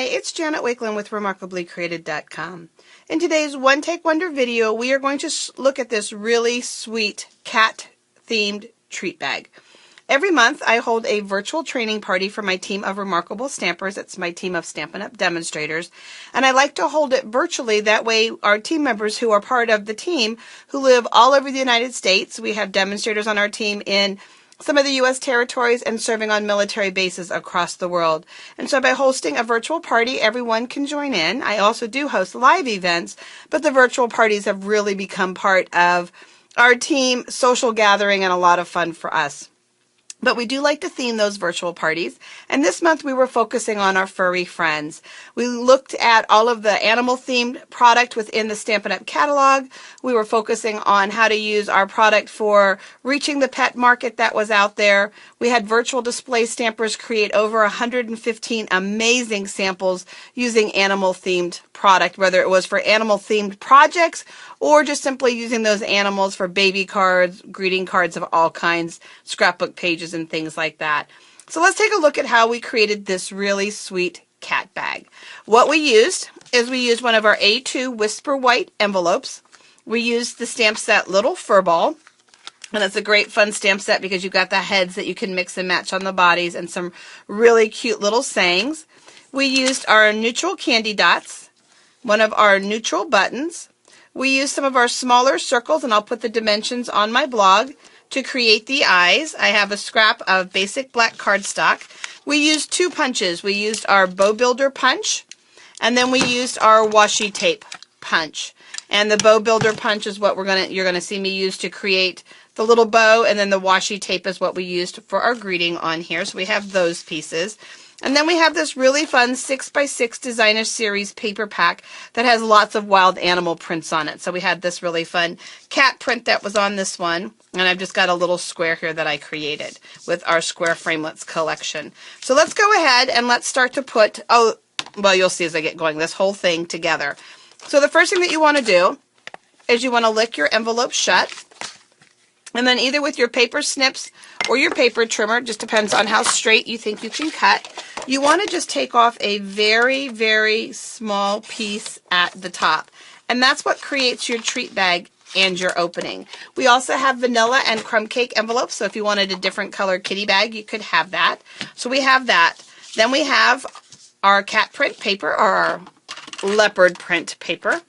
Hi, it's Janet Wakeland with RemarkablyCreated.com. In today's One Take Wonder video, we are going to look at this really sweet cat-themed treat bag. Every month, I hold a virtual training party for my team of remarkable stampers. It's my team of Stampin' Up! Demonstrators. And I like to hold it virtually. That way, our team members who are part of the team, who live all over the United States, we have demonstrators on our team in some of the U.S. territories and serving on military bases across the world. And so by hosting a virtual party, everyone can join in. I also do host live events, but the virtual parties have really become part of our team social gathering and a lot of fun for us. But we do like to theme those virtual parties. And this month we were focusing on our furry friends. We looked at all of the animal-themed product within the Stampin' Up! Catalog. We were focusing on how to use our product for reaching the pet market that was out there. We had virtual display stampers create over 115 amazing samples using animal-themed product, whether it was for animal-themed projects or just simply using those animals for baby cards, greeting cards of all kinds, scrapbook pages, and things like that. So let's take a look at how we created this really sweet cat bag. What we used is we used one of our A2 Whisper White envelopes. We used the stamp set Little Furball, and it's a great fun stamp set because you've got the heads that you can mix and match on the bodies and some really cute little sayings. We used our neutral candy dots, one of our neutral buttons. We used some of our smaller circles, and I'll put the dimensions on my blog, to create the eyes. I have a scrap of basic black cardstock. We used two punches. We used our bow builder punch, and then we used our washi tape punch. And the bow builder punch is what you're gonna see me use to create the little bow, and then the washi tape is what we used for our greeting on here. So we have those pieces. And then we have this really fun 6x6 Designer Series paper pack that has lots of wild animal prints on it. So we had this really fun cat print that was on this one. And I've just got a little square here that I created with our Square Framelits collection. So let's go ahead and let's start to put, you'll see as I get going, this whole thing together. So the first thing that you want to do is you want to lick your envelope shut. And then either with your paper snips or your paper trimmer, just depends on how straight you think you can cut, you want to just take off a very, very small piece at the top. And that's what creates your treat bag and your opening. We also have vanilla and crumb cake envelopes, so if you wanted a different color kitty bag, you could have that. So we have that. Then we have our cat print paper, or our leopard print paper.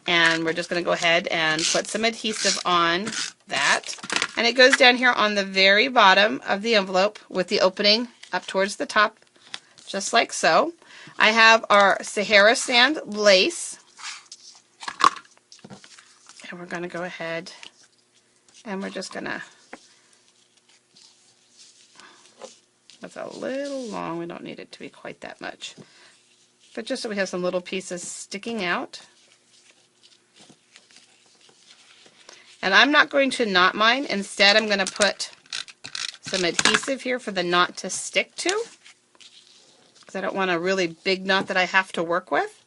And we're just going to go ahead and put some adhesive on that. And it goes down here on the very bottom of the envelope with the opening up towards the top, just like so. I have our Sahara Sand lace. And we're going to go ahead and we're just going to, that's a little long, we don't need it to be quite that much. But just so we have some little pieces sticking out. And I'm not going to knot mine. Instead, I'm going to put some adhesive here for the knot to stick to, because I don't want a really big knot that I have to work with.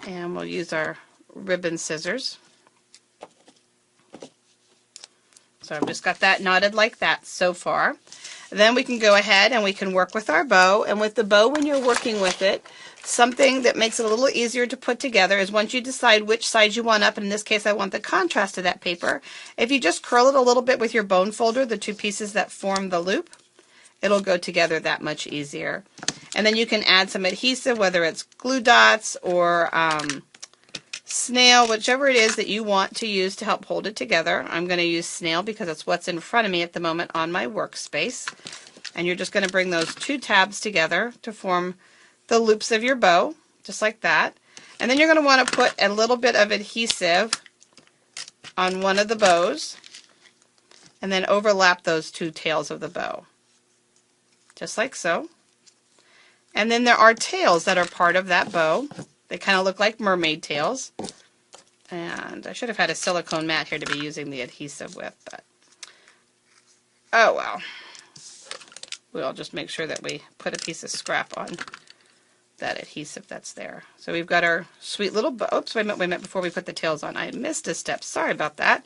And we'll use our ribbon scissors. So I've just got that knotted like that so far. Then we can go ahead and we can work with our bow. And with the bow, when you're working with it, something that makes it a little easier to put together is once you decide which side you want up, and in this case I want the contrast of that paper, if you just curl it a little bit with your bone folder, the two pieces that form the loop, it'll go together that much easier. And then you can add some adhesive, whether it's glue dots or snail, whichever it is that you want to use to help hold it together. I'm going to use snail because it's what's in front of me at the moment on my workspace. And you're just going to bring those two tabs together to form the loops of your bow, just like that. And then you're going to want to put a little bit of adhesive on one of the bows and then overlap those two tails of the bow, just like so. And then there are tails that are part of that bow. They kind of look like mermaid tails. And I should have had a silicone mat here to be using the adhesive with, but oh well. We'll just make sure that we put a piece of scrap on that adhesive that's there. So we've got our sweet little bow. Oops, wait a minute, before we put the tails on. I missed a step. Sorry about that.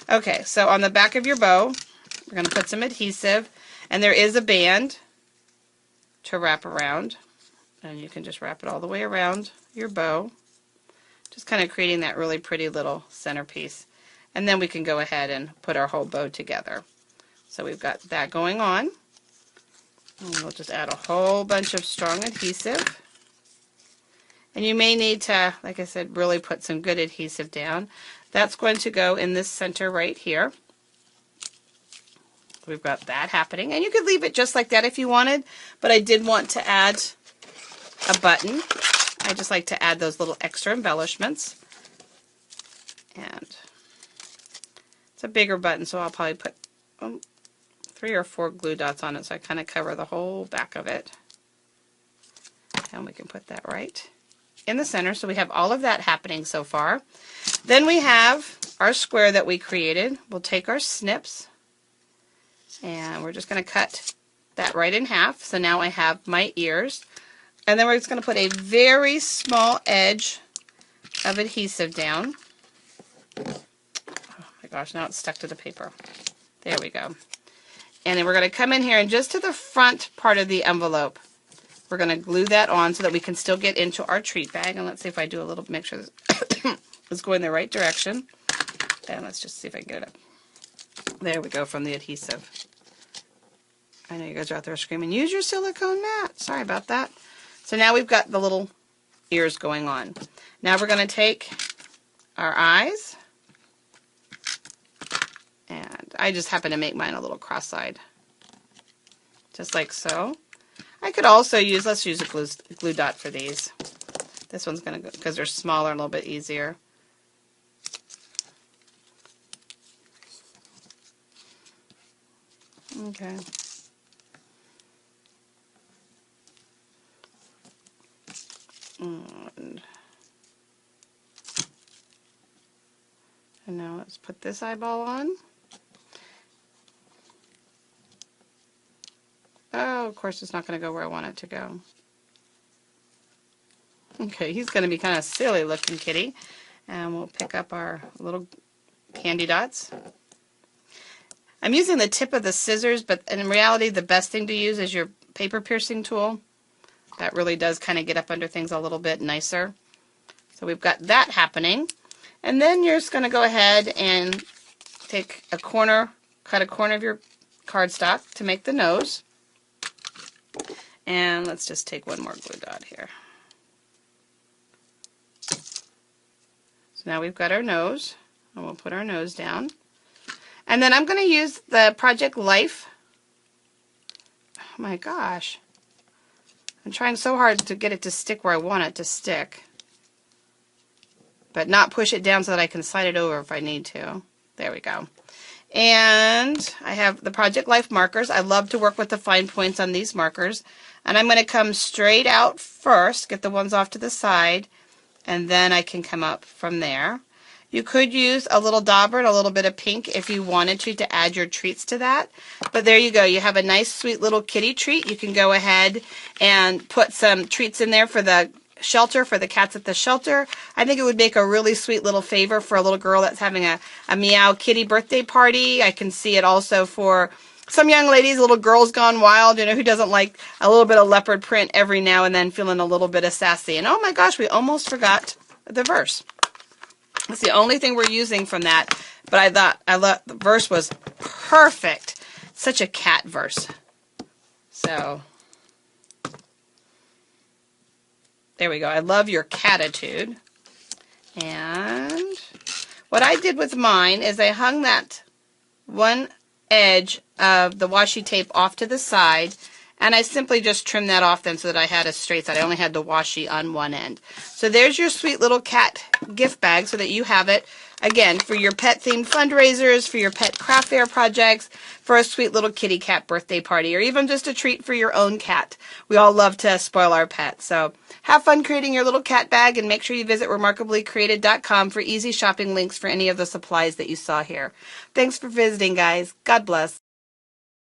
Okay, so on the back of your bow, we're going to put some adhesive, and there is a band to wrap around. And you can just wrap it all the way around your bow, just kind of creating that really pretty little centerpiece. And then we can go ahead and put our whole bow together. So we've got that going on. And we'll just add a whole bunch of strong adhesive. And you may need to, like I said, really put some good adhesive down. That's going to go in this center right here. We've got that happening. And you could leave it just like that if you wanted, but I did want to add a button. I just like to add those little extra embellishments. And it's a bigger button, so I'll probably put 3 or 4 glue dots on it, so I kind of cover the whole back of it. And we can put that right in the center, so we have all of that happening so far. Then we have our square that we created. We'll take our snips, and we're just going to cut that right in half. So now I have my ears. And then we're just going to put a very small edge of adhesive down. Oh my gosh, now it's stuck to the paper. There we go. And then we're going to come in here and just to the front part of the envelope, we're going to glue that on so that we can still get into our treat bag. And let's see if I do a little, make sure it's going the right direction. And let's just see if I can get it up. There we go, from the adhesive. I know you guys are out there screaming, use your silicone mat. Sorry about that. So now we've got the little ears going on. Now we're going to take our eyes, and I just happen to make mine a little cross-eyed, just like so. I could also use, let's use a glue dot for these. This one's going to go, because they're smaller, a little bit easier. Okay. And now let's put this eyeball on. Oh, of course it's not going to go where I want it to go. Okay, he's going to be kind of silly looking kitty. And we'll pick up our little candy dots. I'm using the tip of the scissors, but in reality the best thing to use is your paper piercing tool. That really does kind of get up under things a little bit nicer. So we've got that happening. And then you're just going to go ahead and take a corner, cut a corner of your cardstock to make the nose. And let's just take one more glue dot here. So now we've got our nose, and we'll put our nose down. And then I'm going to use the Project Life. Oh my gosh. I'm trying so hard to get it to stick where I want it to stick, but not push it down so that I can slide it over if I need to. There we go. And I have the Project Life markers. I love to work with the fine points on these markers. And I'm going to come straight out first, get the ones off to the side, and then I can come up from there. You could use a little dauber and a little bit of pink if you wanted to add your treats to that. But there you go. You have a nice, sweet little kitty treat. You can go ahead and put some treats in there for the shelter, for the cats at the shelter. I think it would make a really sweet little favor for a little girl that's having a Meow Kitty birthday party. I can see it also for some young ladies, little girls gone wild, who doesn't like a little bit of leopard print every now and then, feeling a little bit of sassy. And oh my gosh, we almost forgot the verse. That's the only thing we're using from that, but I thought the verse was perfect. Such a cat verse. So there we go. I love your catitude. And what I did with mine is I hung that one edge of the washi tape off to the side, and I simply just trimmed that off then so that I had a straight side. I only had the washi on one end. So there's your sweet little cat gift bag so that you have it, again, for your pet themed fundraisers, for your pet craft fair projects, for a sweet little kitty cat birthday party, or even just a treat for your own cat. We all love to spoil our pets. So have fun creating your little cat bag, and make sure you visit remarkablycreated.com for easy shopping links for any of the supplies that you saw here. Thanks for visiting, guys. God bless.